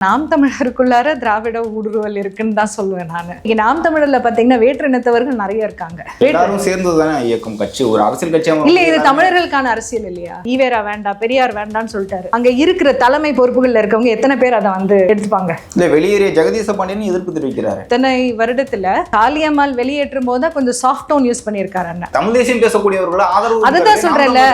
நாம் தமிழருக்குள்ளார திராவிட ஊடுருவல் இருக்குன்னு தான் சொல்லுவேன் நான். இங்க நாம் தமிழர்ல பாத்தீங்கன்னா வேற்று இனத்தவர்கள் நிறைய இருக்காங்க. எல்லாரும் சேர்ந்துதானே இயக்கம் கட்சி, ஒரு அரசியல் கட்சியா இல்ல. இது தமிழர்களுக்கான அரசியல் இல்லையா? ஈவேரா வேண்டாம், பெரியார் வேண்டாம்னு சொல்லிட்டாரு. அங்க இருக்கிற தலைமை பொறுப்புகள்ல இருக்கவங்க எத்தனை பேர் அதை வந்து எடுத்துப்பாங்க? இல்ல, வெளியேறிய ஜெகதீச பாண்டியன் எதிர்ப்பு தெரிவிக்கிறாரு. இத்தனை வருடத்துல காளியம்மாள் வெளியேற்றும் போது கொஞ்சம் சாஃப்ட் டோன் யூஸ் பண்ணிருக்காரு. அண்ணன் தமிழ் தேசியம் பேசக்கூடியவர்கள் ஆதரவு. அதுதான் சொல்றேன்ல,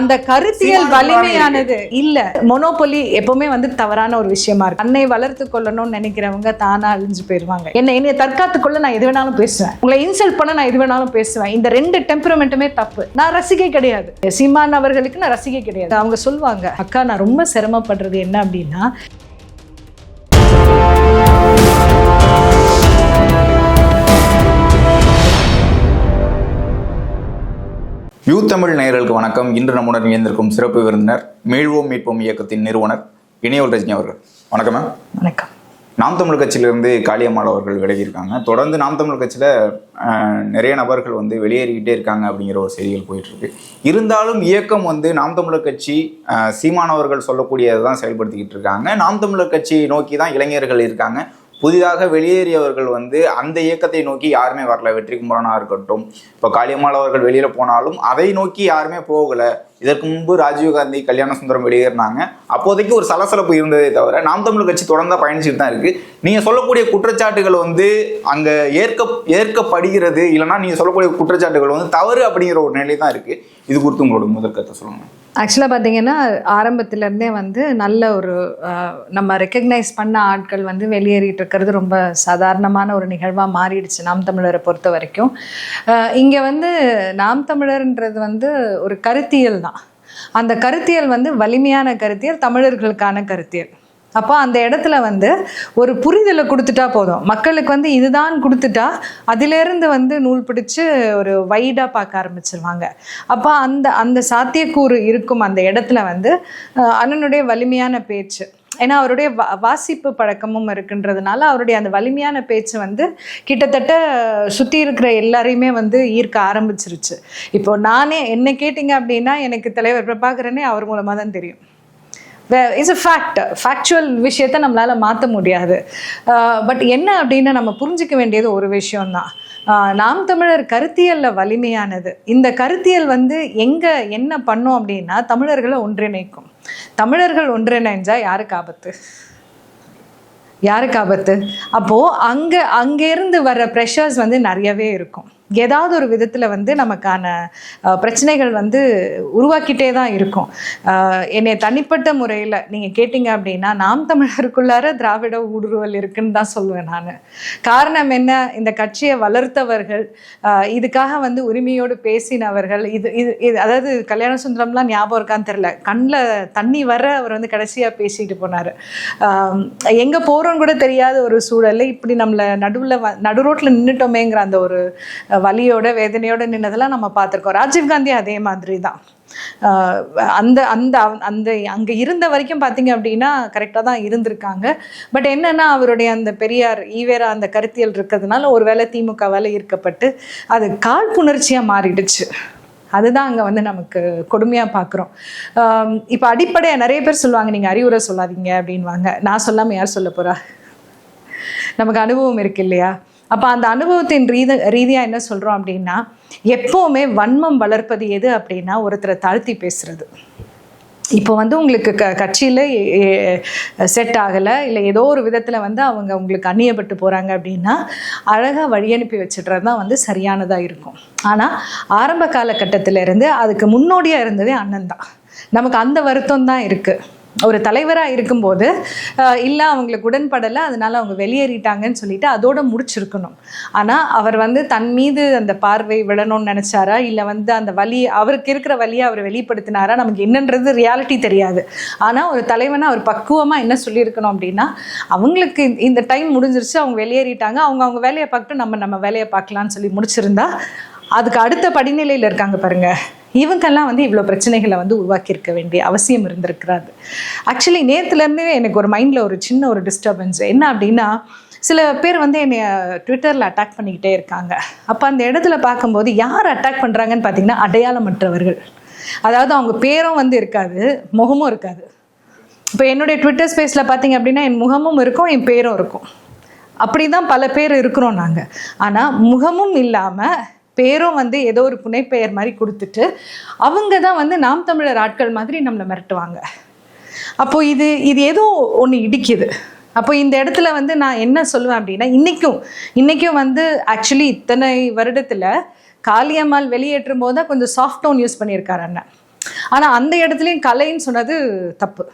அந்த கருத்தியல் வலிமையானது இல்ல. மொனோபொலி எப்பவுமே வந்து தவறான ஒரு விஷயமா இருக்கு. தன்னை வளர்த்து கொள்ளணும்னு நினைக்கிறவங்க தானா அழிஞ்சு போயிருவாங்க. என்னை தற்காத்து கொள்ள நான் எது வேணாலும் பேசுவேன், உங்களை இன்சல்ட் பண்ண நான் எது வேணாலும் பேசுவேன். இந்த ரெண்டு டெம்பரமெண்ட்டுமே தப்பு. நான் ரசிகை கிடையாது, சீமான் அவர்களுக்கு நான் ரசிகை கிடையாது. அவங்க சொல்லுவாங்க, அக்கா நான் ரொம்ப சிரமப்படுறது என்ன அப்படின்னா, யூ தமிழ் நேயர்களுக்கு வணக்கம். இன்று நம்முடன் இணைந்திருக்கும் சிறப்பு விருந்தினர் மீள்வோம் மீட்போம் இயக்கத்தின் நிறுவனர் இணையவல் ரஜினி அவர்கள். வணக்கம் மேம். வணக்கம். நாம் தமிழ் கட்சியிலிருந்து காளியம்மாள் அவர்கள் விலகியிருக்காங்க. தொடர்ந்து நாம் தமிழ் கட்சியில் நிறைய நபர்கள் வந்து வெளியேறிக்கிட்டே இருக்காங்க அப்படிங்கிற ஒரு செய்திகள் போயிட்டு இருக்கு. இருந்தாலும் இயக்கம் வந்து நாம் தமிழர் கட்சி சீமானவர்கள் சொல்லக்கூடியதை தான் செயல்படுத்திக்கிட்டு இருக்காங்க. நாம் தமிழர் கட்சியை நோக்கி தான் இளைஞர்கள் இருக்காங்க. புதிதாக வெளியேறியவர்கள் வந்து அந்த இயக்கத்தை நோக்கி யாருமே வரல. வெற்றிக்குமரனா இருக்கட்டும், இப்போ காளியம்மாள் அவர்கள் வெளியில போனாலும் அதை நோக்கி யாருமே போகல. இதற்கு முன்பு ராஜீவ்காந்தி, கல்யாண சுந்தரம் வெளியேறினாங்க. அப்போதைக்கு ஒரு சலசலப்பு இருந்ததே தவிர நாம் தமிழர் கட்சி தொடர்ந்து பயணிச்சுட்டு தான் இருக்கு. நீங்க சொல்லக்கூடிய குற்றச்சாட்டுகள் வந்து அங்க ஏற்கப்படுகிறது, இல்லைன்னா நீங்க சொல்லக்கூடிய குற்றச்சாட்டுகள் வந்து தவறு அப்படிங்கிற ஒரு நிலை தான் இருக்கு. இது குறித்து உங்களோட முதல் கருத்தை சொல்லுங்க. ஆக்சுவலாக பார்த்தீங்கன்னா ஆரம்பத்துலேருந்தே வந்து நல்ல ஒரு நம்ம ரெக்கக்னைஸ் பண்ண ஆட்கள் வந்து வெளியேறிட்டு இருக்கிறது ரொம்ப சாதாரணமான ஒரு நிகழ்வாக மாறிடுச்சு நாம் தமிழரை பொறுத்த வரைக்கும். இங்கே வந்து நாம் தமிழர்ன்றது வந்து ஒரு கருத்தியல் தான். அந்த கருத்தியல் வந்து வலிமையான கருத்தியல், தமிழர்களுக்கான கருத்தியல். அப்போ அந்த இடத்துல வந்து ஒரு புரிதலை கொடுத்துட்டா போதும். மக்களுக்கு வந்து இதுதான் கொடுத்துட்டா அதிலேருந்து வந்து நூல் பிடிச்சு ஒரு வைடாக பார்க்க ஆரம்பிச்சிருவாங்க. அப்போ அந்த சாத்தியக்கூறு இருக்கும் அந்த இடத்துல வந்து அண்ணனுடைய வலிமையான பேச்சு, ஏன்னா அவருடைய வாசிப்பு பழக்கமும் இருக்குன்றதுனால அவருடைய அந்த வலிமையான பேச்சு வந்து கிட்டத்தட்ட சுற்றி இருக்கிற எல்லாரையுமே வந்து ஈர்க்க ஆரம்பிச்சிருச்சு. இப்போ நானே என்ன கேட்டிங்க அப்படின்னா, எனக்கு தலைவர் பிரபாகரனே அவர் மூலமாக தான் தெரியும். இட்ஸ் அ ஃபேக்சுவல் விஷயத்தை நம்மளால் மாற்ற முடியாது. பட் என்ன அப்படின்னு நம்ம புரிஞ்சிக்க வேண்டியது ஒரு விஷயம்தான். நாம் தமிழர் கருத்தியலில் வலிமையானது. இந்த கருத்தியல் வந்து எங்கே என்ன பண்ணோம் அப்படின்னா, தமிழர்களை ஒன்றிணைக்கும். தமிழர்கள் ஒன்றிணைஞ்சால் யாருக்கு ஆபத்து? யாருக்கு ஆபத்து? அப்போது அங்கேருந்து வர ப்ரெஷர்ஸ் வந்து நிறையவே இருக்கும். ஏதாவது ஒரு விதத்தில் வந்து நமக்கான பிரச்சனைகள் வந்து உருவாக்கிட்டே தான் இருக்கும். என்னை தனிப்பட்ட முறையில் நீங்கள் கேட்டிங்க அப்படின்னா, நாம் தமிழருக்குள்ளார திராவிட ஊடுருவல் இருக்குன்னு தான் சொல்லுவேன் நான். காரணம் என்ன? இந்த கட்சியை வளர்த்தவர்கள், இதுக்காக வந்து உரிமையோடு பேசினவர்கள், இது அதாவது கல்யாண சுந்தரம்லாம் ஞாபகம் இருக்கான்னு தெரில, கண்ணில் தண்ணி வர அவர் வந்து கடைசியாக பேசிட்டு போனார். எங்கே போகிறோன்னு கூட தெரியாத ஒரு சூழலில் இப்படி நம்மளை நடு ரோட்டில் நின்றுட்டோமேங்கிற அந்த ஒரு வலியோட வேதனையோட நின்னதெல்லாம் நம்ம பார்த்துருக்கோம். ராஜீவ்காந்தி அதே மாதிரி தான். அந்த அந்த அந்த அங்கே இருந்த வரைக்கும் பார்த்தீங்க அப்படின்னா கரெக்டாக தான் இருந்திருக்காங்க. பட் என்னன்னா, அவருடைய அந்த பெரியார், ஈவேரா அந்த கருத்தியல் இருக்கிறதுனால ஒருவேளை திமுகவால் ஈர்க்கப்பட்டு அது காழ்ப்புணர்ச்சியாக மாறிடுச்சு. அதுதான் அங்கே வந்து நமக்கு கொடுமையாக பார்க்குறோம். இப்போ அடிப்படையாக நிறைய பேர் சொல்லுவாங்க, நீங்கள் அறிவுரை சொல்லாதீங்க அப்படின்வாங்க. நான் சொல்லாமல் யார் சொல்ல போகிறா? நமக்கு அனுபவம் இருக்கு இல்லையா? அப்போ அந்த அனுபவத்தின் ரீதியாக என்ன சொல்கிறோம் அப்படின்னா, எப்போவுமே வன்மம் வளர்ப்பது எது அப்படின்னா ஒருத்தரை தாழ்த்தி பேசுறது. இப்போ வந்து உங்களுக்கு கட்சியில் செட் ஆகலை, இல்லை ஏதோ ஒரு விதத்தில் வந்து அவங்க உங்களுக்கு அந்நியப்பட்டு போகிறாங்க அப்படின்னா அழகாக வழி அனுப்பி வச்சுடுறது தான் வந்து சரியானதாக இருக்கும். ஆனால் ஆரம்ப காலகட்டத்திலேருந்து அதுக்கு முன்னோடியாக இருந்ததே அண்ணன் தான். நமக்கு அந்த வருத்தம் தான் இருக்குது. ஒரு தலைவராக இருக்கும்போது இல்லை அவங்களுக்கு உடன்படலை, அதனால் அவங்க வெளியேறிட்டாங்கன்னு சொல்லிட்டு அதோட முடிச்சிருக்கணும். ஆனால் அவர் வந்து தன் மீது அந்த பார்வை விழணும்னு நினச்சாரா, இல்லை வந்து அந்த வலி, அவருக்கு இருக்கிற வலியை அவர் வெளிப்படுத்தினாரா, நமக்கு என்னன்றது ரியாலிட்டி தெரியாது. ஆனால் ஒரு தலைவனாக அவர் பக்குவமாக என்ன சொல்லியிருக்கணும் அப்படின்னா, அவங்களுக்கு இந்த டைம் முடிஞ்சிருச்சு, அவங்க வெளியேறிட்டாங்க, அவங்க வேலையை பார்த்துட்டு நம்ம வேலையை பார்க்கலான்னு சொல்லி முடிச்சிருந்தா அதுக்கு அடுத்த படிநிலையில் இருக்காங்க பாருங்க, இவங்கெல்லாம் வந்து இவ்வளோ பிரச்சனைகளை வந்து உருவாக்கியிருக்க வேண்டிய அவசியம் இருந்திருக்கிறாரு. ஆக்சுவலி நேற்றுலேருந்தே எனக்கு ஒரு மைண்டில் ஒரு சின்ன ஒரு டிஸ்டர்பன்ஸ் என்ன அப்படின்னா, சில பேர் வந்து என்னை ட்விட்டரில் அட்டாக் பண்ணிக்கிட்டே இருக்காங்க. அப்போ அந்த இடத்துல பார்க்கும்போது யார் அட்டாக் பண்ணுறாங்கன்னு பார்த்தீங்கன்னா, அடையாளமற்றவர்கள். அதாவது அவங்க பேரும் வந்து இருக்காது, முகமும் இருக்காது. இப்போ என்னுடைய ட்விட்டர் ஸ்பேஸில் பார்த்தீங்க அப்படின்னா என் முகமும் இருக்கும், என் பேரும் இருக்கும். அப்படி தான் பல பேர் இருக்கிறோம் நாங்கள். ஆனால் முகமும் இல்லாமல் பேரும் வந்து ஏதோ ஒரு புனைப்பெயர் மாதிரி கொடுத்துட்டு அவங்க தான் வந்து நாம் தமிழர் ஆட்கள் மாதிரி நம்மளை மிரட்டுவாங்க. அப்போது இது ஏதோ ஒன்று இடிக்குது. அப்போ இந்த இடத்துல வந்து நான் என்ன சொல்லுவேன் அப்படின்னா, இன்றைக்கும் வந்து ஆக்சுவலி இத்தனை வருடத்தில் காளியம்மாள் வெளியேற்றும் போது தான் கொஞ்சம் சாஃப்ட் டோன் யூஸ் பண்ணியிருக்காரு அண்ணன். ஆனால் அந்த இடத்துலையும் கலைன்னு சொன்னது தப்பு.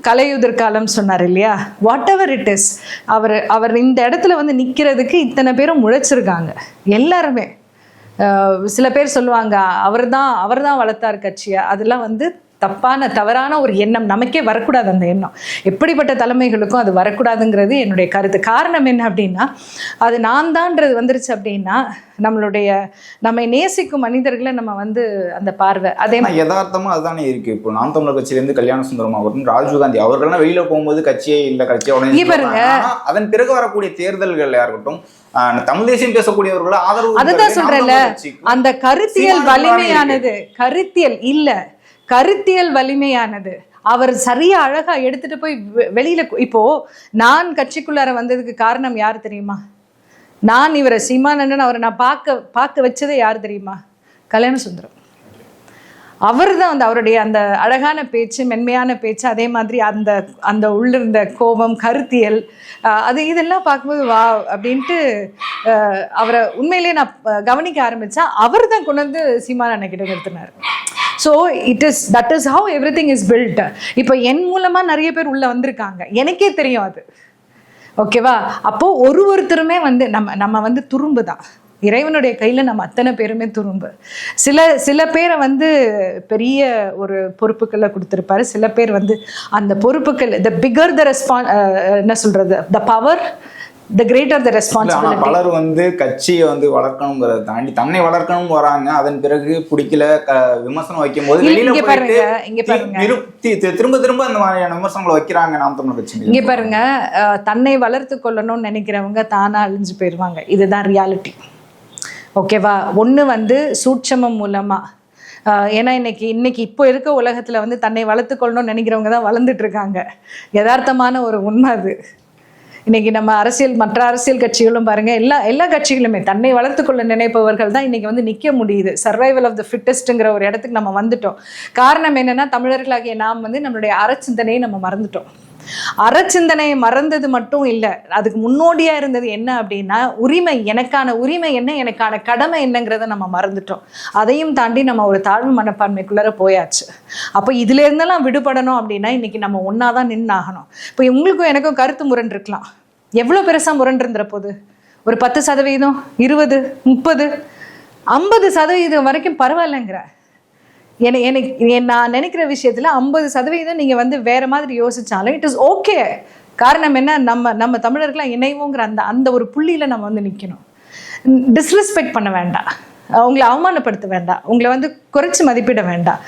கலையுதிர் காலம் சொன்னார் இல்லையா, வாட் எவர் இட் இஸ், அவர் இந்த இடத்துல வந்து நிற்கிறதுக்கு இத்தனை பேரும் உழைச்சிருக்காங்க எல்லாருமே. சில பேர் சொல்லுவாங்க அவர் தான் வளர்த்தார் கட்சியை. அதெல்லாம் வந்து தவறான ஒரு எண்ணம். நமக்கே வரக்கூடாது அந்த எண்ணம். எப்படிப்பட்ட தலைமைகளுக்கும் அது வரக்கூடாதுங்கிறது என்னுடைய கருத்து. காரணம் என்ன அப்படின்னா, அது நான் தான்றது வந்துருச்சு அப்படின்னா நம்மை நேசிக்கும் மனிதர்களை நம்ம வந்து அந்த பார்வை அதே யதார்த்தமா அதுதானே இருக்கு. இப்போ நாம் தமிழர் கட்சியிலேருந்து கல்யாண சுந்தரம் அவர்களும் ராஜீவ்காந்தி அவர்கள்லாம் வெளியில போகும்போது கட்சியே இல்லை, கட்சியை உடனே பாருங்க. அதன் பிறகு வரக்கூடிய தேர்தல்கள் இருக்கட்டும், தமிழ் தேசியம் பேசக்கூடியவர்கள் ஆதரவு. அதுதான் சொல்றேன்ல, அந்த கருத்தியல் வலிமையானது, கருத்தியல் வலிமையானது அவர் சரியா அழகா எடுத்துட்டு போய் வெளியில. இப்போ நான் கட்சிக்குள்ளார வந்ததுக்கு காரணம் யார் தெரியுமா? நான் இவரை சீமானந்தன் அவரை நான் பார்க்க வச்சதே யார் தெரியுமா? கல்யாண சுந்தரம். அவர் தான் வந்து அவருடைய அந்த அழகான பேச்சு, மென்மையான பேச்சு, அதே மாதிரி அந்த உள்ளிருந்த கோபம், கருத்தியல், இதெல்லாம் பார்க்கும்போது வா அப்படின்ட்டு அவரை உண்மையிலேயே நான் கவனிக்க ஆரம்பித்தேன். அவர் தான் கொண்டு வந்து சீமான் அண்ணகிட்ட நிறுத்தினார். So that is how everything is built. இப்போ என் மூலமாக நிறைய பேர் உள்ளே வந்திருக்காங்க, எனக்கே தெரியும் அது. ஓகேவா? அப்போது ஒருத்தருமே வந்து நம்ம வந்து துரும்பு தான். இறைவனுடைய கையில் நம்ம அத்தனை பேருமே துரும்பு. சில பேரை வந்து பெரிய ஒரு பொறுப்புக்களை கொடுத்துருப்பாரு. சில பேர் வந்து அந்த பொறுப்புகள் த பிகர் த என்ன சொல்கிறது, the power the greater the responsibility. பலர் வந்து கட்சியை வந்து வளர்க்கணுங்கிறத தாண்டி தன்னை வளர்க்கணும் வராங்க. அதன் பிறகு பிடிக்கல விமர்சனம் வைக்கும் போது திரும்ப அந்த மாதிரியான விமர்சனங்களை வைக்கிறாங்க நாம் தமிழர் கட்சி. இங்க பாருங்க, தன்னை வளர்த்து கொள்ளணும்னு நினைக்கிறவங்க தானா அழிஞ்சு போயிடுவாங்க. இதுதான் ரியாலிட்டி. ஓகேவா? ஒன்று வந்து சூட்சமம் மூலமா. ஏன்னா இன்னைக்கு இப்போ இருக்க உலகத்துல வந்து தன்னை வளர்த்து கொள்ளணும்னு நினைக்கிறவங்க தான் வளர்ந்துட்டு இருக்காங்க. யதார்த்தமான ஒரு உண்மை அது. இன்னைக்கு நம்ம மற்ற அரசியல் கட்சிகளும் பாருங்க, எல்லா கட்சிகளுமே தன்னை வளர்த்துக்கொள்ள நினைப்பவர்கள் தான் இன்னைக்கு வந்து நிற்க முடியுது. சர்வைவல் ஆஃப் த ஃபிட்டஸ்ட்ங்கிற ஒரு இடத்துக்கு நம்ம வந்துட்டோம். காரணம் என்னன்னா, தமிழர்களாகிய நாம் வந்து நம்மளுடைய அறச்சிந்தனையை நம்ம மறந்துட்டோம். அறச்சிந்தனையை மறந்தது மட்டும் இல்லை, அதுக்கு முன்னோடியா இருந்தது என்ன அப்படின்னா உரிமை. எனக்கான உரிமை என்ன, எனக்கான கடமை என்னங்கிறத நம்ம மறந்துட்டோம். அதையும் தாண்டி நம்ம ஒரு தாழ்வு மனப்பான்மைக்குள்ளார போயாச்சு. அப்போ இதுல இருந்தெல்லாம் விடுபடணும் அப்படின்னா இன்னைக்கு நம்ம ஒன்னாதான் நின்னாகணும். இப்போ உங்களுக்கும் எனக்கும் கருத்து முரண் இருக்கலாம். எவ்வளவு பெருசா முரண் இருந்துற போது? ஒரு 10%, 20, 30, 50% வரைக்கும் பரவாயில்லைங்கிற. நான் நினைக்கிற விஷயத்துல 50% நீங்க வந்து வேற மாதிரி யோசிச்சாலும் இட் இஸ் ஓகே. காரணம் என்ன, நம்ம தமிழர்களாம் இணைவோங்கிற அந்த ஒரு புள்ளியில நம்ம வந்து நிக்கணும். டிஸ்ரெஸ்பெக்ட் பண்ண வேண்டாம், உங்களை அவமானப்படுத்த வேண்டாம், உங்களை வந்து குறைச்சி மதிப்பிட வேண்டாம்.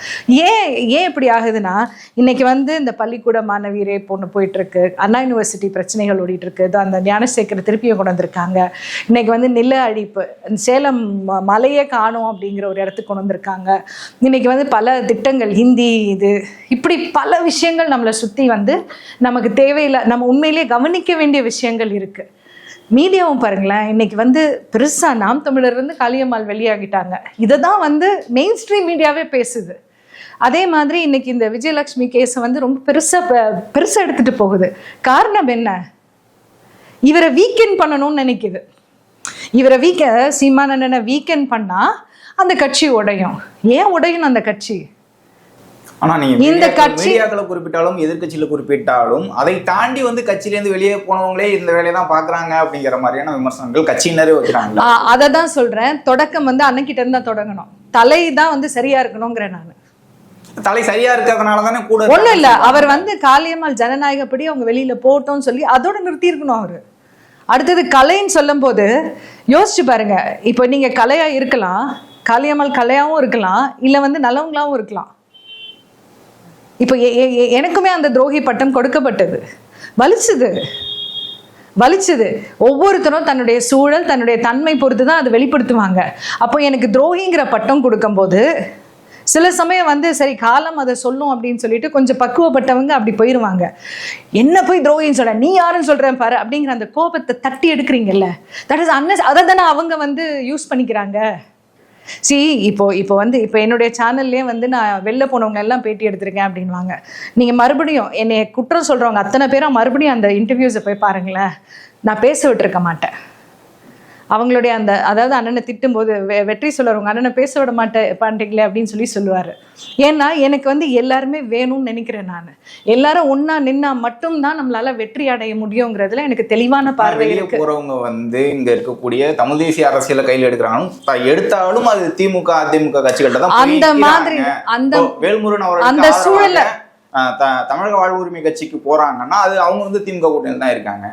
ஏன் இப்படி ஆகுதுன்னா, இன்னைக்கு வந்து இந்த பள்ளிக்கூட மாணவியரே பொண்ணு போயிட்டு இருக்கு, அண்ணா யூனிவர்சிட்டி பிரச்சனைகள் ஓடிட்டு இருக்கு, அந்த ஞானசேகர திருப்பியும் கொண்டு வந்திருக்காங்க. இன்னைக்கு வந்து நில அழிப்பு, சேலம் மலையே காணும் அப்படிங்கிற ஒரு இடத்துக்கு கொண்டு வந்திருக்காங்க. இன்னைக்கு வந்து பல திட்டங்கள், ஹிந்தி இப்படி பல விஷயங்கள் நம்மளை சுற்றி வந்து நமக்கு தேவையில்லை, நம்ம உண்மையிலேயே கவனிக்க வேண்டிய விஷயங்கள் இருக்கு. மீடியாவும் பாருங்களேன், இன்னைக்கு வந்து பெருசா நாம் தமிழர் வந்து காளியம்மாள் வெளியாகிட்டாங்க, இதை தான் வந்து மெயின் ஸ்ட்ரீம் மீடியாவே பேசுது. அதே மாதிரி இன்னைக்கு இந்த விஜயலட்சுமி கேஸை வந்து ரொம்ப பெருசா எடுத்துட்டு போகுது. காரணம் என்ன? இவரை வீக்கெண்ட் பண்ணணும்னு நினைக்குது. சீமானந்தனை வீக்கெண்ட் பண்ணா அந்த கட்சி உடையும். ஏன் உடையணும் அந்த கட்சி? ஆனா நீங்க இந்த மீடியாக்களை குறிப்பிட்டாலும் எதிர்கட்சியில குறிப்பிட்டாலும் அதை தாண்டி வந்து கட்சியிலேருந்து வெளியே போனவங்களே இந்த வேலையை தான் பாக்குறாங்க அப்படிங்கிற மாதிரியான விமர்சனங்கள் கட்சியினரே வைக்கிறாங்க. அதை தான் சொல்றேன். தொடக்கம் வந்து அண்ணன்கிட்ட இருந்து தான் தொடங்கணும். தலை தான் வந்து சரியா இருக்கணுங்கிற. நான் தலை சரியா இருக்கிறதுனால தானே கூட ஒண்ணும் இல்ல, அவர் வந்து காளியம்மாள் ஜனநாயகப்படி அவங்க வெளியில போட்டோம்னு சொல்லி அதோட நிறுத்தி இருக்கணும். அவரு அடுத்தது கலைன்னு சொல்லும் போது யோசிச்சு பாருங்க. இப்போ நீங்க கலையா இருக்கலாம், காளியம்மாள் கலையாவும் இருக்கலாம், இல்ல வந்து நல்லவங்களாவும் இருக்கலாம். இப்போ எனக்குமே அந்த துரோகி பட்டம் கொடுக்கப்பட்டது. வலிச்சுது. ஒவ்வொருத்தரும் தன்னுடைய சூழல், தன்னுடைய தன்மை பொறுத்து தான் அதை வெளிப்படுத்துவாங்க. அப்போ எனக்கு துரோகிங்கிற பட்டம் கொடுக்கும்போது சில சமயம் வந்து சரி காலம் அதை சொல்லும் அப்படின்னு சொல்லிட்டு கொஞ்சம் பக்குவப்பட்டவங்க அப்படி போயிடுவாங்க. என்ன போய் துரோகின்னு சொல்ற, நீ யாருன்னு சொல்றேன் பாரு அப்படிங்கிற அந்த கோபத்தை தட்டி எடுக்கிறீங்கல்ல, தட் இஸ் அதை தானே அவங்க வந்து யூஸ் பண்ணிக்கிறாங்க. இப்போ என்னுடைய சேனல்லே வந்து நான் வெளில போனவங்க எல்லாம் பேட்டி எடுத்திருக்கேன் அப்படின்வாங்க. நீங்கள் மறுபடியும் என்னை குற்றம் சொல்கிறவங்க அத்தனை பேரும் மறுபடியும் அந்த இன்டர்வியூஸை போய் பாருங்களேன், நான் பேச விட்டுருக்க மாட்டேன். அவங்களுடைய அந்த அதாவது அண்ணனை திட்டும்போது வெற்றி சொல்லுறவங்க அண்ணனை பேச விட மாட்டேங்களே அப்படின்னு சொல்லுவார். ஏன்னா எனக்கு வந்து எல்லாருமே வேணும்னு நினைக்கிறேன். நான் எல்லாரும் ஒன்னா நின்னா மட்டும்தான் நம்மளால வெற்றி அடைய முடியுங்கிறதுல எனக்கு தெளிவான பார்வை இருக்கு. போறவங்க வந்து இங்க இருக்கக்கூடிய தமிழ் தேசிய அரசியல கையில் எடுத்தாலும் அது திமுக அதிமுக கட்சிகள்ட்ட தான் அந்த மாதிரி அந்த வேல்முருகன் அவர்கள் அந்த சூழல்ல தமிழக வாழ்வு உரிமை கட்சிக்கு போறாங்கன்னா அது அவங்க வந்து திமுக கூட்டணியில் தான் இருக்காங்க.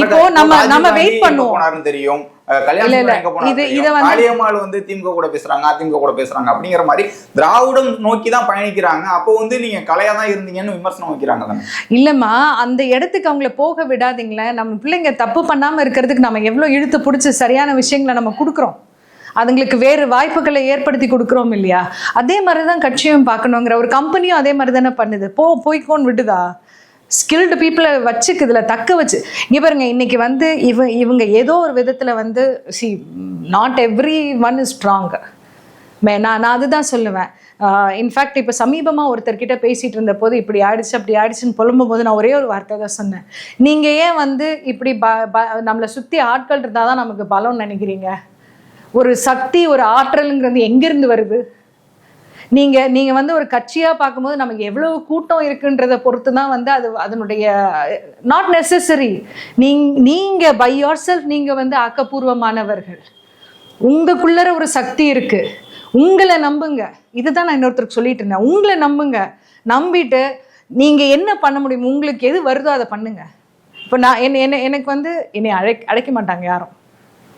இப்போ நம்ம வெயிட் பண்ணுவோம் தெரியும். காளியம்மாள் வந்து திமுக கூட பேசுறாங்க அதிமுக கூட பேசுறாங்க அப்படிங்கிற மாதிரி திராவிடம் நோக்கி தான் பயணிக்கிறாங்க. அப்போ வந்து நீங்க கலையா தான் இருந்தீங்கன்னு விமர்சனம் வைக்கிறாங்க. இல்லம்மா, அந்த இடத்துக்கு அவங்கள போக விடாதீங்களே. நம்ம பிள்ளைங்க தப்பு பண்ணாம இருக்கிறதுக்கு நம்ம எவ்வளவு இழுத்து பிடிச்சி சரியான விஷயங்களை நம்ம கொடுக்குறோம், அதுங்களுக்கு வேறு வாய்ப்புகளை ஏற்படுத்தி கொடுக்குறோம் இல்லையா? அதே மாதிரிதான் கட்சியும் பார்க்கணுங்கிற ஒரு கம்பெனியும் அதே மாதிரி தானே பண்ணுது. போய்க்கோன்னு விடுதா? ஸ்கில்டு பீப்புளை வச்சுக்குதுல தக்க வச்சு. இங்கே பாருங்க, இன்னைக்கு வந்து இவங்க ஏதோ ஒரு விதத்தில் வந்து not every one is strong. நான் அதுதான் சொல்லுவேன். இன்ஃபேக்ட் இப்போ சமீபமாக ஒருத்தர்கிட்ட பேசிகிட்டு இருந்த போது இப்படி ஆயிடுச்சு அப்படி ஆயிடுச்சுன்னு புலம்பும் போது நான் ஒரே ஒரு வார்த்தை தான் சொன்னேன். நீங்கள் ஏன் வந்து இப்படி நம்மளை சுற்றி ஆட்கள் இருந்தால் தான் நமக்கு பலம்னு நினைக்கிறீங்க? ஒரு சக்தி ஒரு ஆற்றலுங்கிறது எங்கேருந்து வருது? நீங்கள் வந்து ஒரு கட்சியாக பார்க்கும்போது நமக்கு எவ்வளவு கூட்டம் இருக்குன்றதை பொறுத்து தான் வந்து அதனுடைய நாட் நெசசரி. நீங்கள் பை யோர் செல்ஃப் நீங்கள் வந்து ஆக்கப்பூர்வமானவர்கள். உங்களுக்குள்ளற ஒரு சக்தி இருக்கு, உங்களை நம்புங்க. இதுதான் நான் இன்னொருத்தருக்கு சொல்லிட்டு இருந்தேன். உங்களை நம்புங்க, நம்பிட்டு நீங்கள் என்ன பண்ண முடியும், உங்களுக்கு எது வருதோ அதை பண்ணுங்க. இப்போ நான் எனக்கு வந்து என்னை அழைக்க மாட்டாங்க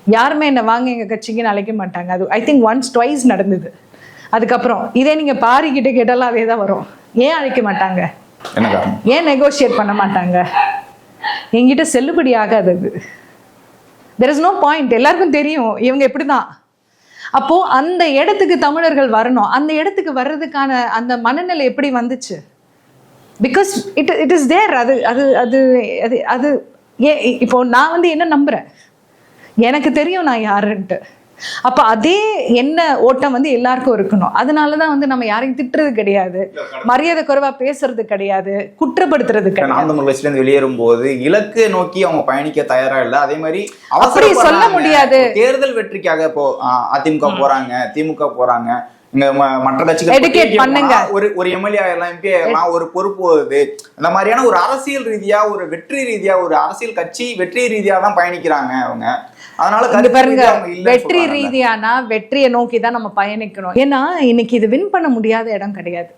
யாருமே என்னை வாங்க எங்கள் கட்சிக்குன்னு அழைக்க மாட்டாங்க. அது ஐ திங்க் ஒன்ஸ் ட்வைஸ் நடந்தது. அதுக்கப்புறம் இதே நீங்கள் பாரிக்கிட்ட கேட்டாலும் அதே தான் வரும். ஏன் அழைக்க மாட்டாங்க? ஏன் நெகோஷியேட் பண்ண மாட்டாங்க? என்கிட்ட செல்லுபடி ஆகாது. There is no point. எல்லாருக்கும் தெரியும் இவங்க இப்படிதான். அப்போ அந்த இடத்துக்கு தமிழர்கள் வரணும். அந்த இடத்துக்கு வர்றதுக்கான அந்த மனநிலை எப்படி வந்துச்சு? Because it is there. அது அது அது அது அது இப்போ நான் வந்து என்ன நம்புறேன், எனக்கு தெரியும் நான் யாருன்ட்டு. அப்ப அதே என்ன ஓட்டம் வந்து எல்லாருக்கும் இருக்கணும். அதனாலதான் வந்து நம்ம யாரையும் திட்டுறது கிடையாது, மரியாதை குறைவா பேசுறது கிடையாது, குற்றப்படுத்துறது கிடையாது. வெளியேறும் போது இலக்கு நோக்கி அவங்க பயணிக்க தயாரா இல்ல. அதே மாதிரி அப்படி சொல்ல முடியாது. தேர்தல் வெற்றிக்காக இப்போ அதிமுக போறாங்க, திமுக போறாங்க, மற்ற கட்சிகள் ஒரு எம்எல்ஏ ஆயிரலாம், எம்பி ஆயிரலாம், ஒரு பொறுப்பு வருது. இந்த மாதிரியான ஒரு அரசியல் ரீதியா ஒரு வெற்றி ரீதியா ஒரு அரசியல் கட்சி வெற்றி ரீதியா தான் பயணிக்கிறாங்க அவங்க. அதனால பாருங்க, வெற்றி ரீதியானா வெற்றியை நோக்கி தான் நம்ம பயணிக்கணும். ஏன்னா இன்னைக்கு இது வின் பண்ண முடியாத இடம் கிடையாது.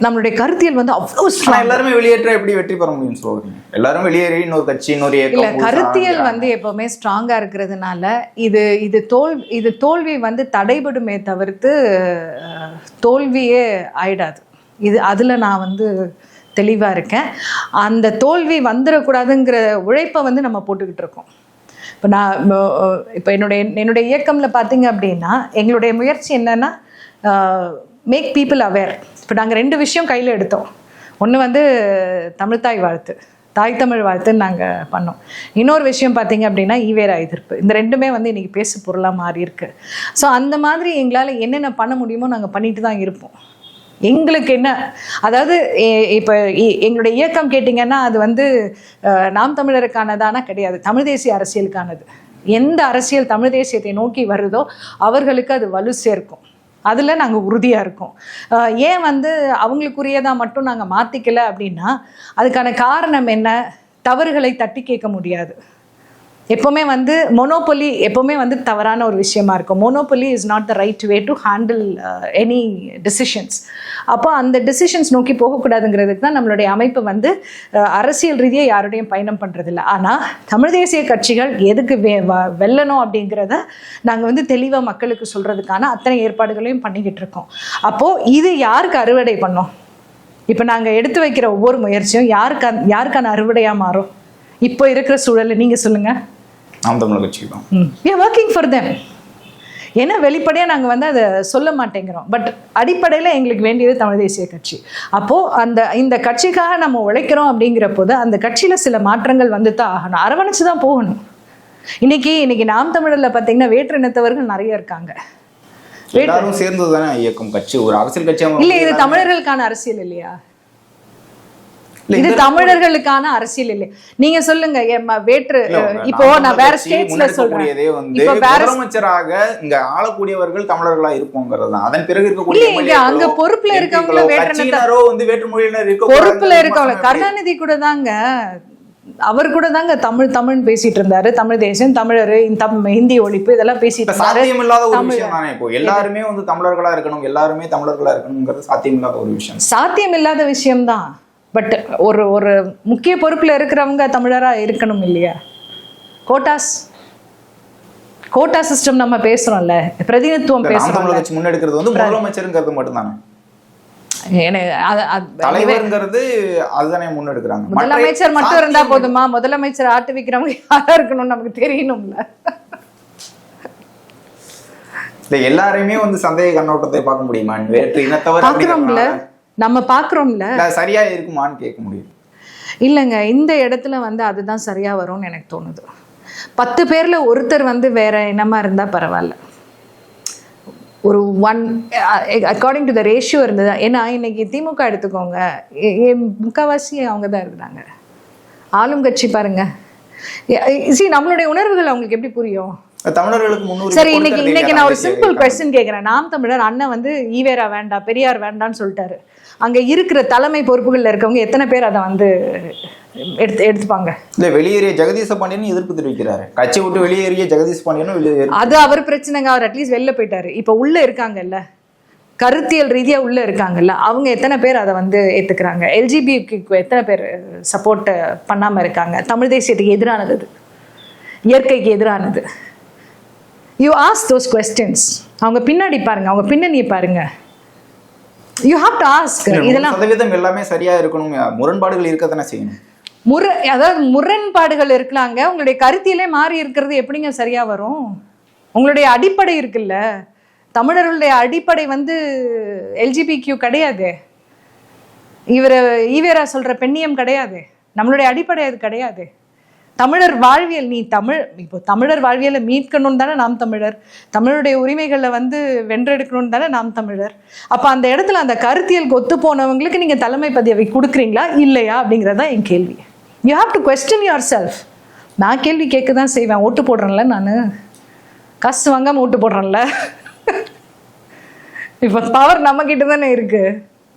நம்மளுடைய கருத்தியல் வந்து அவ்வளவு எல்லாருமே வெளியேற்ற எப்படி வெற்றி பெற முடியும் சொல்றீங்க? எல்லாரும் வெளியேறி இன்னொரு கட்சி இன்னொரு இல்ல, கருத்தியல் வந்து எப்பவுமே ஸ்ட்ராங்கா இருக்கிறதுனால இது தோல்வி வந்து தடைபடுமே தவிர்த்து தோல்வியே ஆயிடாது. அதுல நான் வந்து தெளிவா இருக்கேன். அந்த தோல்வி வந்துடக்கூடாதுங்கிற உழைப்பை வந்து நம்ம போட்டுக்கிட்டு இருக்கோம். இப்போ என்னுடைய இயக்கம்ல பார்த்தீங்க அப்படின்னா எங்களுடைய முயற்சி என்னன்னா மேக் பீப்புள் அவேர். இப்போ நாங்கள் 2 விஷயம் கையில் எடுத்தோம். ஒன்று வந்து தமிழ்த்தாய் வாழ்த்து, தாய் தமிழ் வாழ்த்துன்னு நாங்கள் பண்ணோம். இன்னொரு விஷயம் பார்த்தீங்க அப்படின்னா ஈவேரா எதிர்ப்பு. இந்த 2மே வந்து இன்றைக்கி பேசு பொருளாக மாறி இருக்கு. ஸோ அந்த மாதிரி எங்களால் என்னென்ன பண்ண முடியுமோ நாங்கள் பண்ணிட்டு தான் இருப்போம். எங்களுக்கு என்ன, அதாவது இப்போ எங்களுடைய இயக்கம் கேட்டிங்கன்னா அது வந்து நாம் தமிழருக்கானதானா கிடையாது, தமிழ் தேசிய அரசியலுக்கானது. எந்த அரசியல் தமிழ் தேசியத்தை நோக்கி வருதோ அவர்களுக்கு அது வலு சேர்க்கும். அதில் நாங்கள் உறுதியாக இருக்கோம். ஏன் வந்து அவங்களுக்குரியதாக மட்டும் நாங்கள் மாற்றிக்கல அப்படின்னா அதுக்கான காரணம் என்ன? தவறுகளை தட்டி கேட்க முடியாது. எப்போவுமே வந்து மொனோபொலி எப்போவுமே வந்து தவறான ஒரு விஷயமா இருக்கும். Monopoly is not the right way to handle any decisions. அப்போ அந்த டிசிஷன்ஸ் நோக்கி போகக்கூடாதுங்கிறதுக்கு தான் நம்மளுடைய அமைப்பு வந்து அரசியல் ரீதியாக யாருடையும் பயணம் பண்ணுறதில்ல. ஆனால் தமிழ் தேசிய கட்சிகள் எதுக்கு வெல்லணும் அப்படிங்கிறத நாங்கள் வந்து தெளிவாக மக்களுக்கு சொல்கிறதுக்கான அத்தனை ஏற்பாடுகளையும் பண்ணிக்கிட்டு இருக்கோம். அப்போது இது யாருக்கு அறுவடை பண்ணோம்? இப்போ நாங்கள் எடுத்து வைக்கிற ஒவ்வொரு முயற்சியும் யாருக்கான அறுவடையாக மாறும்? இப்போ இருக்கிற சூழலை நீங்கள் சொல்லுங்கள். நாம் தமிழர் கட்சி தான். we are working for them. ஏன்னா வெளிப்படையாக நாங்கள் வந்து அதை சொல்ல மாட்டேங்கிறோம். பட் அடிப்படையில் எங்களுக்கு வேண்டியது தமிழ் தேசிய கட்சி. அப்போது இந்த கட்சிக்காக நம்ம உழைக்கிறோம் அப்படிங்கிற போது அந்த கட்சியில் சில மாற்றங்கள் வந்து தான் ஆகணும், அரவணைச்சு தான் போகணும். இன்னைக்கு நாம் தமிழர்ல பார்த்தீங்கன்னா வேற்று இனத்தவர்கள் நிறைய இருக்காங்க. எல்லாரும் சேர்ந்து தானே இயக்கம் கட்சி, ஒரு அரசியல் கட்சி இல்லை. இது தமிழர்களுக்கான அரசியல் இல்லையா? இது தமிழர்களுக்கான அரசியல் இல்லை. நீங்க சொல்லுங்க. வேற்று இப்போ நான் வேற ஸ்டேட்ஸ்ல சொல்றேன். இப்ப முதலமைச்சராக இங்க ஆளக்கூடியவர்கள் தமிழர்களா இருப்போங்கிறது தான். அதன் பிறகு இருக்கக்கூடிய அங்க பொறுப்புல இருக்கவங்க வேற்றுநரோ வந்து வேற்று மொழியினர் இருக்க பொறுப்புல இருக்கவங்க. கருணாநிதி கூட தாங்க, அவர் கூட தாங்க தமிழ் பேசிட்டு இருந்தாரு. தமிழ் தேசம், தமிழர், ஹிந்தி ஒழிப்பு இதெல்லாம் பேசிட்டு. சாத்தியம் இல்லாத ஒரு விஷயம் தானே. இப்போ எல்லாருமே வந்து தமிழர்களா இருக்கணும், எல்லாருமே தமிழர்களா இருக்கணும்ங்கிறது சாத்தியம் இல்லாத ஒரு விஷயம். சாத்தியம் இல்லாத விஷயம்தான். பட் ஒரு முக்கிய பொறுப்புல இருக்கிறவங்க தமிழரா இருக்கணும் இல்லையா? கோட்டா சிஸ்டம் நம்ம பேசுறோம்ல, பிரதிநிதித்துவம் பேசுறோம். முன்னெடுக்கிறது வந்து முதலமைச்சருங்கிறது மட்டும்தானே. தலைவர்ங்கிறது அதுதானே முன்னெடுக்கிறாங்க. முதலமைச்சர் மட்டும் இருந்தா போதுமா? முதலமைச்சர் ஆட்டு வைக்கிறவங்க யாரா இருக்கணும் நமக்கு தெரியணும்ல. எல்லாருமே வந்து சந்தேக கண்ணோட்டத்தை பார்க்க முடியுமா? வேற்று இனத்தவர் பாக்குறோம்ல, நம்ம பாக்குறோம்ல, சரியா இருக்குமான்னு கேட்க முடியும். இல்லைங்க, இந்த இடத்துல வந்து அதுதான் சரியா வரும்னு எனக்கு தோணுது. 10 பேர்ல ஒருத்தர் வந்து வேற இனமா இருந்தா பரவாயில்ல, ஒரு 1 அக்கார்டிங் டு த ரேஷியோ இருந்தது. ஏன்னா இன்னைக்கு திமுக எடுத்துக்கோங்க, முக்கால்வாசி அவங்க தான் இருக்கிறாங்க. ஆளும் கட்சி பாருங்க. நம்மளுடைய உணர்வுகள் அவங்களுக்கு எப்படி புரியும்? தமிழர்களுக்கு முன்னூறு. சரி, இன்னைக்கு நான் ஒரு சிம்பிள் கொஸ்டின் கேட்கிறேன். நாம் தமிழர் அண்ணன் வந்து ஈவேரா வேண்டாம், பெரியார் வேண்டாம்னு சொல்லிட்டாரு. அங்க இருக்கிற தலைமை பொறுப்புகள்ல இருக்கவங்க எத்தனை பேர் அதை வந்து எடுத்துப்பாங்க? இல்ல, வெளியேறிய ஜெகதீச பாண்டியன் எதிர்ப்பு தெரிவிக்கிறாரு. கட்சி விட்டு வெளியேறிய ஜெகதீச பாண்டியனும் அது அவர் பிரச்சனைங்க. அவர் அட்லீஸ்ட் வெளில போயிட்டாரு. இப்ப உள்ள இருக்காங்கல்ல, கருத்தியல் ரீதியா உள்ள இருக்காங்கல்ல, அவங்க எத்தனை பேர் அதை வந்து ஏத்துக்கிறாங்க? எல்ஜிபிக்கு எத்தனை பேர் சப்போர்ட் பண்ணாம இருக்காங்க? தமிழ் தேசியத்துக்கு எதிரானது, இயற்கைக்கு எதிரானது. You ask those questions. அவங்க பின்னாடி பாருங்க, அவங்க பின்னணியை பாருங்க. You have to ask. இதெல்லாம் சதவீதம் எல்லாமே சரியா இருக்கணும், முரண்பாடுகள் இருக்கத்தானே செய்யணும். அதாவது முரண்பாடுகள் இருக்கலாங்க. உங்களுடைய கருத்தியலே மாறி இருக்கிறது எப்படிங்க சரியா வரும்? உங்களுடைய அடிப்படை இருக்குல்ல, தமிழர்களுடைய அடிப்படை வந்து எல்ஜிபிக்யூ கிடையாது, ஈவேரா சொல்ற பெண்ணியம் கிடையாது. நம்மளுடைய அடிப்படை அது கிடையாது. தமிழர் வாழ்வியல், இப்போ தமிழர் வாழ்வியலை மீட்கணும்னு தானே நாம் தமிழர், தமிழருடைய உரிமைகளை வந்து வென்றெடுக்கணும்னு தானே நாம் தமிழர். அப்போ அந்த இடத்துல அந்த கருத்தியல் கொத்து போனவங்களுக்கு நீங்கள் தலைமை பதவி கொடுக்குறீங்களா இல்லையா அப்படிங்கிறதான் என் கேள்வி. You have to question your self. நான் கேள்வி கேட்க தான் செய்வேன். ஓட்டு போடுறேன்ல, நான் காசு வாங்காமல் ஓட்டு போடுறேன்ல. இப்போ பவர் நம்ம கிட்ட தானே இருக்கு.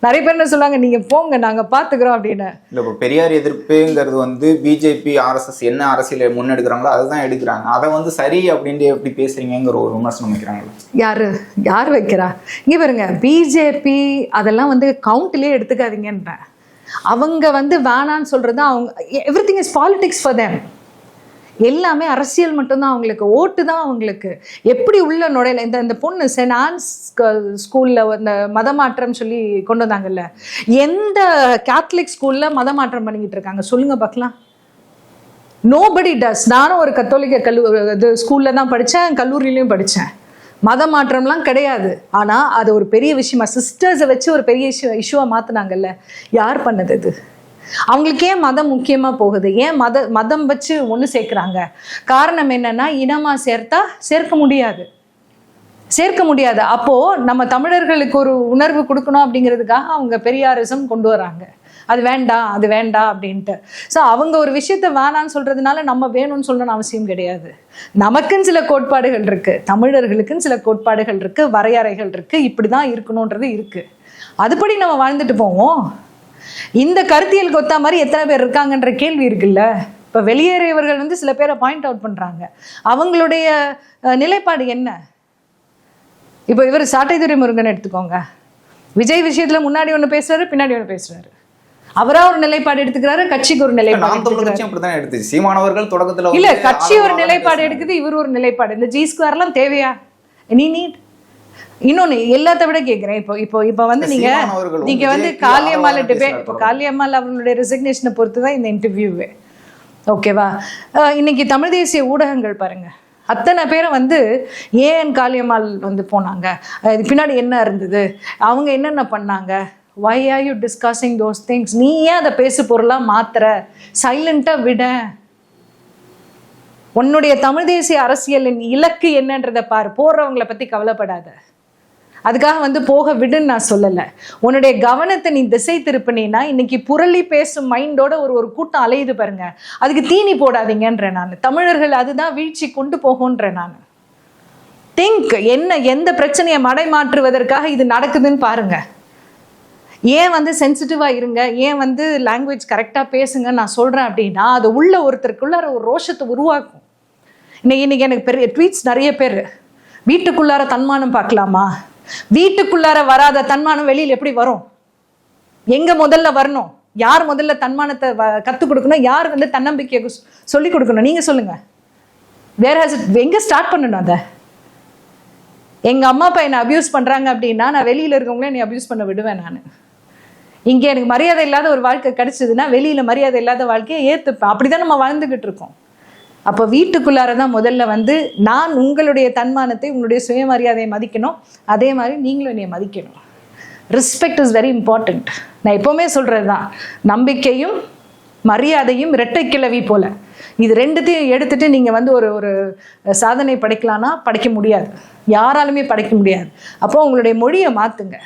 நிறைய பேர் என்ன சொல்லுவாங்க, நீங்க போங்க நாங்க பாத்துக்கிறோம் அப்படின்னு. இல்ல, இப்போ பெரியார் எதிர்ப்புங்கிறது வந்து பிஜேபி RSS என்ன அரசியலை முன்னெடுக்கிறாங்களோ அதுதான் எடுக்கிறாங்க. அதை வந்து சரி அப்படின்ட்டு எப்படி பேசுறீங்கிற ஒரு விமர்சனம் வைக்கிறாங்களா? யார் வைக்கிறா? இங்க பாருங்க, பிஜேபி அதெல்லாம் வந்து கவுண்ட்லயே எடுத்துக்காதீங்கன்ற. அவங்க வந்து வேணான்னு சொல்றது, அவங்க everything is politics for them. எல்லாமே அரசியல் மட்டும்தான் அவங்களுக்கு, ஓட்டு தான் அவங்களுக்கு. எப்படி உள்ள நுழையில இந்த பொண்ணு சென்ட் ஆன்ஸ் ஸ்கூல்ல இந்த மதமாற்றம் சொல்லி கொண்டு வந்தாங்கல்ல, எந்த கேத்தலிக் ஸ்கூல்ல மதமாற்றம் பண்ணிக்கிட்டு இருக்காங்க சொல்லுங்க பார்க்கலாம்? நோபடி டஸ். நானும் ஒரு கத்தோலிக்க ஸ்கூல்ல தான் படித்தேன், கல்லூரியிலையும் படித்தேன். மத மாற்றம்லாம் கிடையாது. ஆனால் அது ஒரு பெரிய விஷயமா சிஸ்டர்ஸை வச்சு ஒரு பெரிய இஷ்யூவாக மாற்றினாங்கல்ல. யார் பண்ணது அது? அவங்களுக்கு ஏன் மதம் முக்கியமாக போகுது? ஏன் மதம் வச்சு ஒன்று சேர்க்குறாங்க? காரணம் என்னன்னா, இனமாக சேர்க்க முடியாது. அப்போது நம்ம தமிழர்களுக்கு ஒரு உணர்வு கொடுக்கணும் அப்படிங்கிறதுக்காக அவங்க பெரியாரிசம் கொண்டு வராங்க. அது வேண்டாம் அப்படின்ட்டு. ஸோ அவங்க ஒரு விஷயத்த வேணான்னு சொல்கிறதுனால நம்ம வேணும்னு சொல்லணும்னு அவசியம் கிடையாது. நமக்குன்னு சில கோட்பாடுகள் இருக்குது, தமிழர்களுக்குன்னு சில கோட்பாடுகள் இருக்குது, வரையறைகள் இருக்குது, இப்படி தான் இருக்கணுன்றது இருக்குது. அதுபடி நம்ம வாழ்ந்துட்டு போவோம். இந்த கருத்தியல் கொத்தா மாதிரி எத்தனை பேர் இருக்காங்கன்ற கேள்வி இருக்குல்ல. இப்போ வெளியேறியவர்கள் வந்து சில பேரை பாயிண்ட் அவுட் பண்ணுறாங்க. அவங்களுடைய நிலைப்பாடு என்ன? இப்போ இவர் சாட்டை துரைமுருகன் எடுத்துக்கோங்க. விஜய் விஷயத்தில் முன்னாடி ஒன்று பேசுறாரு, பின்னாடி ஒன்று பேசுறாரு. அவரா ஒரு நிலைப்பாடு எடுத்துக்கிறாரு, கட்சிக்கு ஒரு நிலைப்பாடு எடுத்துக்கிறாரு. சீமானவர்கள் தொடக்கத்துல இல்ல, கட்சி ஒரு நிலைப்பாடு எடுக்குது, இவர் ஒரு நிலைப்பாடு. இந்த G2 தேவையா? இன்னொன்னு எல்லாத்த விட கேட்கிறேன். இப்போ வந்து நீங்க வந்து காளியம்மாள் டிபேட், இப்போ காளியம்மாள் அவங்களுடைய ரெசிக்னேஷனை பொறுத்து தான் இந்த இன்டர்வியூவே, ஓகேவா? இன்னைக்கு தமிழ் தேசிய ஊடகங்கள் பாருங்க, அத்தனை பேரை வந்து ஏன் காளியம்மாள் வந்து போனாங்க, இது பின்னாடி என்ன இருந்தது, அவங்க என்னென்ன பண்ணாங்க, why are you discussing those things? நீ ஏன் அதை பேசு பொருளாக மாத்துற? சைலண்ட்டாக விட. உன்னுடைய தமிழ் தேசிய அரசியலின் இலக்கு என்னன்றதை பாரு. போடுறவங்களை பற்றி கவலைப்படாத. அதுக்காக வந்து போக விடுன்னு நான் சொல்லலை. உன்னுடைய கவனத்தை நீ திசை திருப்பினா இன்னைக்கு புரளி பேசும் மைண்டோட ஒரு கூட்டம் அலையுது பாருங்க, அதுக்கு தீனி போடாதீங்கன்ற நான். தமிழர்கள் அதுதான் வீழ்ச்சி கொண்டு போகும்ன்ற நான். திங்க், என்ன எந்த பிரச்சனையை மடைமாற்றுவதற்காக இது நடக்குதுன்னு பாருங்க. ஏன் வந்து சென்சிட்டிவாக இருங்க, ஏன் வந்து லாங்குவேஜ் கரெக்டாக பேசுங்க நான் சொல்கிறேன் அப்படின்னா, அது உள்ள ஒருத்தருக்குள்ளார ஒரு ரோஷத்தை உருவாக்கும். இன்னைக்கு எனக்கு பெரிய ட்வீட்ஸ் நிறைய பேர், வீட்டுக்குள்ளார தன்மானம் பார்க்கலாமா, வீட்டுக்குள்ளார வராத தன்மானம் வெளியில் எப்படி வரும், எங்க முதல்ல வரணும், யார் முதல்ல தன்மானத்தை கற்றுக் கொடுக்கணும், யார் வந்து தன்னம்பிக்கையை சொல்லிக் கொடுக்கணும், நீங்க சொல்லுங்க. வேற எங்க ஸ்டார்ட் பண்ணணும் அதை? எங்க அம்மா அப்பா என்னை அபியூஸ் பண்றாங்க அப்படின்னா நான் வெளியில இருக்கவங்களே என்னை அபியூஸ் பண்ண விடுவேன். நான் இங்கே எனக்கு மரியாதை இல்லாத ஒரு வாழ்க்கை கிடைச்சதுன்னா வெளியில மரியாதை இல்லாத வாழ்க்கையை ஏற்றுப்பேன். அப்படிதான் நம்ம வாழ்ந்துகிட்டு இருக்கோம். அப்போ வீட்டுக்குள்ளாரதான் முதல்ல வந்து நான் உங்களுடைய தன்மானத்தை, உங்களுடைய சுயமரியாதையை மதிக்கணும். அதே மாதிரி நீங்களும் என்னை மதிக்கணும். Respect is very important. நான் எப்பவுமே சொல்றதுதான், நம்பிக்கையும் மரியாதையும் இரட்டை கிளவி போல. இது ரெண்டுத்தையும் எடுத்துட்டு நீங்க வந்து ஒரு சாதனை படைக்கலாம்னா படைக்க முடியாது, யாராலுமே படைக்க முடியாது. அப்போ உங்களுடைய மொழியை மாத்துங்க.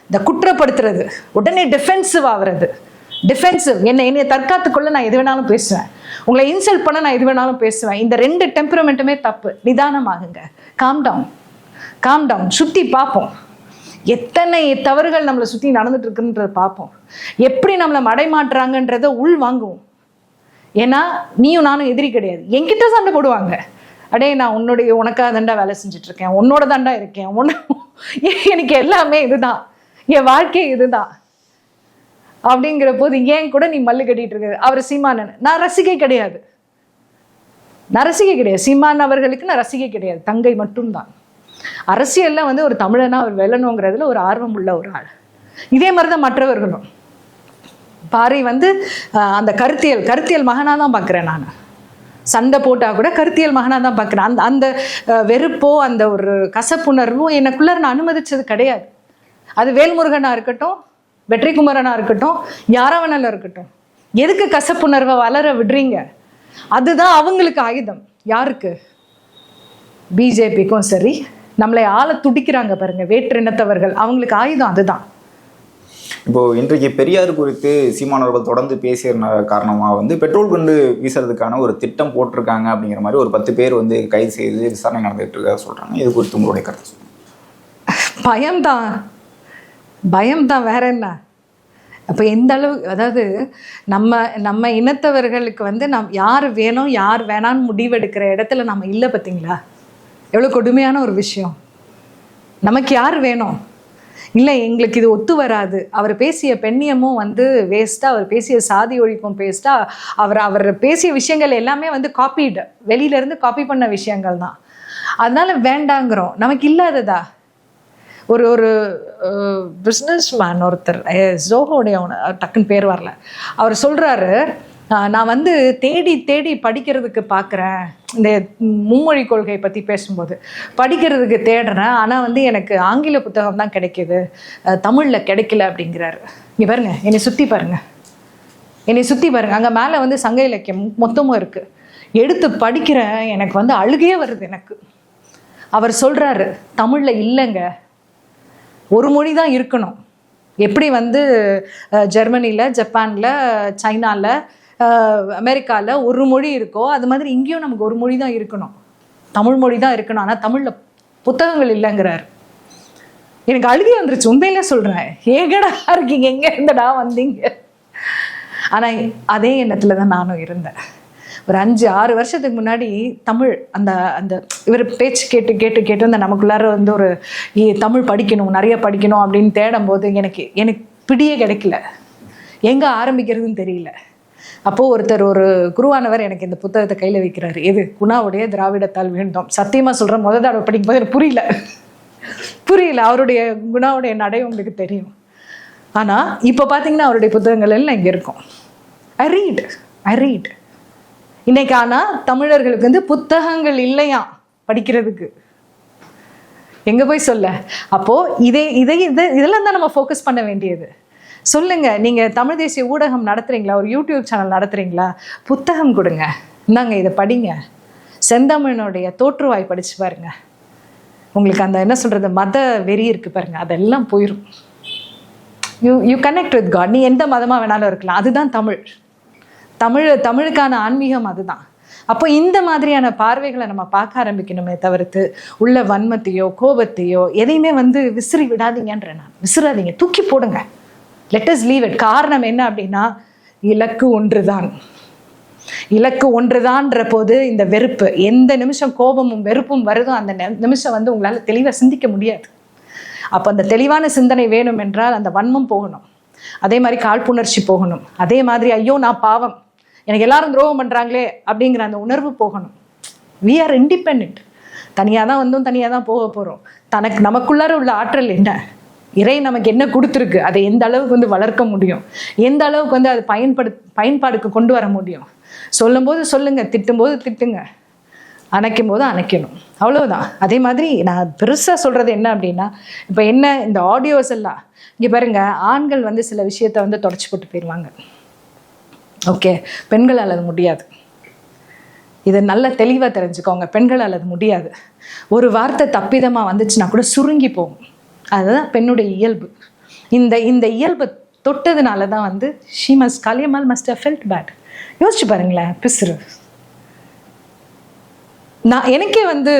இந்த குற்றப்படுத்துறது, உடனே டிஃபென்சிவ் ஆகுறது, டிஃபென்சிவ், என்னை தற்காத்துக்குள்ள நான் எது வேணாலும் பேசுவேன், உங்களை இன்சல்ட் பண்ண நான் எது வேணாலும் பேசுவேன். இந்த ரெண்டு டெம்பரமெண்ட்டுமே தப்பு. நிதானமாகுங்க. Calm down. சுற்றி பார்ப்போம், எத்தனை தவறுகள் நம்மளை சுற்றி நடந்துட்டு இருக்குன்றத பார்ப்போம். எப்படி நம்மளை மடைமாட்டுறாங்கன்றத உள் வாங்குவோம். ஏன்னா நீயும் நானும் எதிரி கிடையாது. என்கிட்ட சண்டை போடுவாங்க, அடே நான் உனக்காக தாண்டா வேலை செஞ்சுட்டு இருக்கேன், உன்னோட தாண்டா இருக்கேன், எனக்கு எல்லாமே இதுதான், என் வாழ்க்கை இதுதான் அப்படிங்கிற போது ஏன் கூட நீ மல்லு கட்டிட்டு இருக்க. அவர் சீமானன், நான் ரசிகை கிடையாது. சீமான் அவர்களுக்கு நான் ரசிகை கிடையாது, தங்கை மட்டும்தான். அரசியல்ல வந்து ஒரு தமிழனா அவர் வெல்லணுங்கிறதுல ஒரு ஆர்வம் உள்ள ஒரு ஆள். இதே மாதிரிதான் மற்றவர்களும். பாரி வந்து அந்த கருத்தியல் மகனா தான் பார்க்குறேன் நான். சண்டை போட்டா கூட கருத்தியல் மகனா தான் பார்க்குறேன். அந்த வெறுப்போ அந்த ஒரு கசப்புணர்வோ எனக்குள்ள நான் அனுமதிச்சது கிடையாது. அது வேல்முருகனா இருக்கட்டும், வெற்றிக்குமரனா இருக்கட்டும், யாராவனால இருக்கட்டும், எதுக்கு கசப்புணர்வை வளர விடுறீங்க? அதுதான் அவங்களுக்கு ஆயுதம். யாருக்கு? பிஜேபிக்கும் சரி, நம்மளை ஆள துடிக்கிறாங்க பாருங்க வேற்று இனத்தவர்கள், அவங்களுக்கு ஆயுதம் அதுதான். இப்போ இன்றைக்கு பெரியார் குறித்து சீமானவர்கள் தொடர்ந்து பேசிய காரணமாக வந்து பெட்ரோல் குண்டு வீசுறதுக்கான ஒரு திட்டம் போட்டிருக்காங்க அப்படிங்கிற மாதிரி ஒரு 10 பேர் வந்து கைது செய்து விசாரணை நடந்துட்டு இருக்க சொல்றாங்க. இது குறித்து உங்களுடைய கருத்து சொல்லுங்க. பயம்தான், வேற என்ன? அப்போ எந்த அளவு, அதாவது நம்ம இனத்தவர்களுக்கு வந்து யார் வேணும் யார் வேணான்னு முடிவெடுக்கிற இடத்துல நம்ம இல்லை. பார்த்தீங்களா எவ்வளோ கொடுமையான ஒரு விஷயம். நமக்கு யார் வேணும்? இல்லை, எங்களுக்கு இது ஒத்து வராது. அவர் பேசிய பெண்ணியமும் வந்து வேஸ்ட்டாக, அவர் பேசிய சாதி ஒழிப்பும் வேஸ்ட்டாக, அவர் பேசிய விஷயங்கள் எல்லாமே வந்து காப்பீடு, வெளியிலேருந்து காப்பி பண்ண விஷயங்கள் தான். அதனால வேண்டாங்கிறோம். நமக்கு இல்லாததா? ஒரு பிஸ்னஸ் மேன் ஒருத்தர், ஜோஹோடைய டக்குன்னு பேர் வரல, அவர் சொல்கிறாரு, நான் வந்து தேடி படிக்கிறதுக்கு பார்க்குறேன், இந்த மும்மொழி கொள்கை பற்றி பேசும்போது படிக்கிறதுக்கு தேடுறேன், ஆனால் வந்து எனக்கு ஆங்கில புத்தகம் தான் கிடைக்கிது, தமிழில் கிடைக்கல அப்படிங்கிறாரு. இங்கே பாருங்க, என்னை சுற்றி பாருங்க, அங்கே மேலே வந்து சங்க இலக்கியம் மொத்தமும் இருக்குது, எடுத்து படிக்கிறேன், எனக்கு வந்து அழுகையே வருது எனக்கு. அவர் சொல்கிறாரு, தமிழில் இல்லைங்க, ஒரு மொழி தான் இருக்கணும். எப்படி வந்து ஜெர்மனியில், ஜப்பானில், சைனாவில், அமெரிக்காவில் ஒரு மொழி இருக்கோ அது மாதிரி இங்கேயும் நமக்கு ஒரு மொழி தான் இருக்கணும், தமிழ் மொழி தான் இருக்கணும். ஆனால் தமிழில் புத்தகங்கள் இல்லைங்கிறார். எனக்கு அழுகி வந்துருச்சு, உண்மையிலே சொல்கிறேன். ஏகடா இருக்கீங்க, எங்கே இருந்தடா வந்தீங்க? ஆனால் அதே எண்ணத்தில் தான் நானும் இருந்தேன். ஒரு 5-6 வருஷத்துக்கு முன்னாடி தமிழ் அந்த இவர் பேச்சு கேட்டு அந்த நமக்குள்ளார வந்து ஒரு தமிழ் படிக்கணும், நிறைய படிக்கணும் அப்படின்னு தேடும் போது எனக்கு பிடியே கிடைக்கல, எங்கே ஆரம்பிக்கிறதுன்னு தெரியல. அப்போது ஒரு குருவானவர் எனக்கு இந்த புத்தகத்தை கையில் வைக்கிறாரு. எது? குணாவுடைய திராவிடத்தால் வேண்டும். சத்தியமாக சொல்கிறேன், முதல் தடவை படிக்கும்போது எனக்கு புரியல. அவருடைய குணாவுடைய நடை உங்களுக்கு தெரியும். ஆனால் இப்போ பார்த்தீங்கன்னா அவருடைய புத்தகங்கள் எல்லாம் இங்கே இருக்கும். ஐ ரீட். இன்னைக்கு ஆனா தமிழர்களுக்கு வந்து புத்தகங்கள் இல்லையா படிக்கிறதுக்கு, எங்க போய் சொல்ல? அப்போ இதெல்லாம் தான் நம்ம ஃபோக்கஸ் பண்ண வேண்டியது. சொல்லுங்க, நீங்க தமிழ் தேசிய ஊடகம் நடத்துறீங்களா, ஒரு யூடியூப் சேனல் நடத்துறீங்களா, புத்தகம் கொடுங்க, இந்தாங்க இதை படிங்க. செந்தமிழனுடைய தோற்றுவாய் படிச்சு பாருங்க. உங்களுக்கு அந்த என்ன சொல்றது மத வெறி இருக்கு பாருங்க, அதெல்லாம் போயிடும். You connect with God. நீ எந்த மதமா வேணாலும் இருக்கலாம், அதுதான் தமிழுக்கான ஆன்மீகம் அதுதான். அப்போ இந்த மாதிரியான பார்வைகளை நம்ம பார்க்க ஆரம்பிக்கணுமே தவிர்த்து உள்ள வன்மத்தையோ கோபத்தையோ எதையுமே வந்து விசிறி விடாதீங்கன்ற. நான் விசிறாதீங்க, தூக்கி போடுங்க. Let us leave it. காரணம் என்ன அப்படின்னா, இலக்கு ஒன்றுதான். இலக்கு ஒன்றுதான்ற போது இந்த வெறுப்பு, எந்த நிமிஷம் கோபமும் வெறுப்பும் வருதோ அந்த நிமிஷம் வந்து உங்களால் தெளிவாக சிந்திக்க முடியாது. அப்போ அந்த தெளிவான சிந்தனை வேணும் என்றால் அந்த வன்மம் போகணும், அதே மாதிரி காழ்ப்புணர்ச்சி போகணும், அதே மாதிரி ஐயோ நான் பாவம், எனக்கு எல்லாரும் துரோகம் பண்ணுறாங்களே அப்படிங்கிற அந்த உணர்வு போகணும். We are independent. தனியாக தான் வந்தோம், தனியாக தான் போக போகிறோம். நமக்குள்ளார உள்ள ஆற்றல் என்ன, இறை நமக்கு என்ன கொடுத்துருக்கு, அதை எந்த அளவுக்கு வந்து வளர்க்க முடியும், எந்த அளவுக்கு வந்து அது பயன்பாடுக்கு கொண்டு வர முடியும். சொல்லும்போது சொல்லுங்க, திட்டும்போது திட்டுங்க, அணைக்கும் போது அணைக்கணும், அவ்வளவுதான். அதே மாதிரி நான் பெருசாக சொல்றது என்ன அப்படின்னா, இப்போ என்ன இந்த ஆடியோஸ் எல்லாம் இங்கே பாருங்க, ஆண்கள் வந்து சில விஷயத்த வந்து தொடச்சி போட்டு போயிடுவாங்க. ஓகே, பெண்களால் அது முடியாது. இதை நல்ல தெளிவாக தெரிஞ்சுக்கோங்க, பெண்களால் அது முடியாது. ஒரு வார்த்தை தப்பிதமாக வந்துச்சுன்னா கூட சுருங்கி போகும். அதுதான் பெண்ணுடைய இயல்பு. இந்த இயல்பை தொட்டதுனால தான் வந்து Kaliyammal must have felt bad. யோசிச்சு பாருங்களேன், பிசுறு. எனக்கே வந்து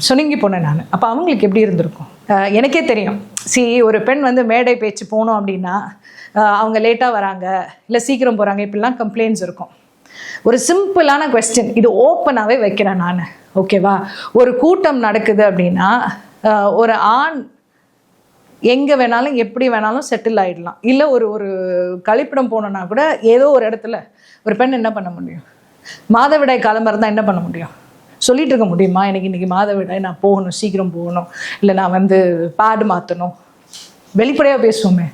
சொன்னங்கி போனேன் நான். அப்போ அவங்களுக்கு எப்படி இருந்திருக்கும் எனக்கே தெரியும். ஒரு பெண் வந்து மேடை பேச்சு போனோம் அப்படின்னா அவங்க லேட்டாக வராங்க, இல்லை சீக்கிரம் போகிறாங்க, இப்படிலாம் கம்ப்ளைண்ட்ஸ் இருக்கும். ஒரு சிம்பிளான கொஸ்டின், இது ஓப்பனாகவே வைக்கிறேன் நான், ஓகேவா? ஒரு கூட்டம் நடக்குது அப்படின்னா ஒரு ஆண் எங்கே வேணாலும் எப்படி வேணாலும் செட்டில் ஆகிடலாம். இல்லை ஒரு கழிப்பிடம் போனோன்னா கூட ஏதோ ஒரு இடத்துல ஒரு பெண் என்ன பண்ண முடியும்? மாதவிடாய் காலமாக இருந்தால் என்ன பண்ண முடியும்? சொல்லிட்டு இருக்க முடியுமா, எனக்கு இன்றைக்கி மாதவிடாய், நான் போகணும், சீக்கிரம் போகணும், இல்லை நான் வந்து பேடு மாற்றணும்? வெளிப்படையாக பேசுவோமே.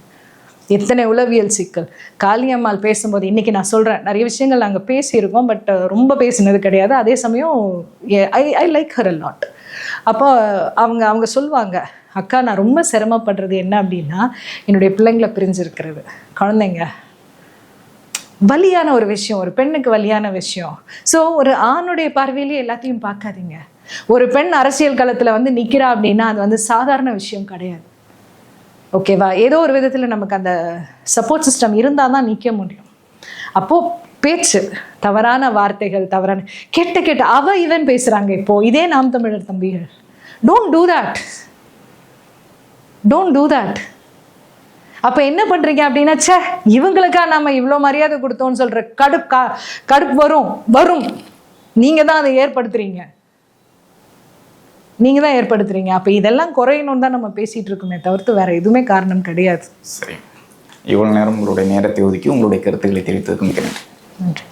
எத்தனை உளவியல் சிக்கல். காளியம்மாள் பேசும்போது இன்றைக்கி நான் சொல்கிறேன், நிறைய விஷயங்கள் நாங்கள் பேசியிருக்கோம், பட் ரொம்ப பேசினது கிடையாது. அதே சமயம் I like her a lot. அப்போ அவங்க சொல்லுவாங்க, அக்கா நான் ரொம்ப சிரமப்படுறது என்ன அப்படின்னா, என்னுடைய பிள்ளைங்களை பிரிஞ்சிருக்கிறது. குழந்தைங்க வலியான ஒரு விஷயம், ஒரு பெண்ணுக்கு வலியான விஷயம். ஸோ ஒரு ஆணுடைய பார்வையிலேயே எல்லாத்தையும் பார்க்காதீங்க. ஒரு பெண் அரசியல் களத்தில் வந்து நிற்கிறா அப்படின்னா அது வந்து சாதாரண விஷயம் கிடையாது, ஓகேவா? ஏதோ ஒரு விதத்தில் நமக்கு அந்த சப்போர்ட் சிஸ்டம் இருந்தால் தான் நிற்க முடியும். அப்போது பேச்சு, தவறான வார்த்தைகள், தவறான கெட்ட இவன் பேசுகிறாங்க. இப்போது இதே நாம் தமிழர் தம்பிகள், டோன்ட் டூ தட். அப்போ என்ன பண்ணுறீங்க அப்படின்னா, இவங்களுக்கா நம்ம இவ்வளோ மரியாதை கொடுத்தோம்னு சொல்கிற கடுப்பு வரும். நீங்கள் தான் அதை ஏற்படுத்துறீங்க. அப்போ இதெல்லாம் குறையணும்னு தான் நம்ம பேசிகிட்டு இருக்கோமே தவிர்த்து வேறு எதுவுமே காரணம் கிடையாது. சரி, இவ்வளோ நேரம் உங்களுடைய நேரத்தை ஒதுக்கி உங்களுடைய கருத்துக்களை தெரிவித்ததுக்கு மிக நன்றி.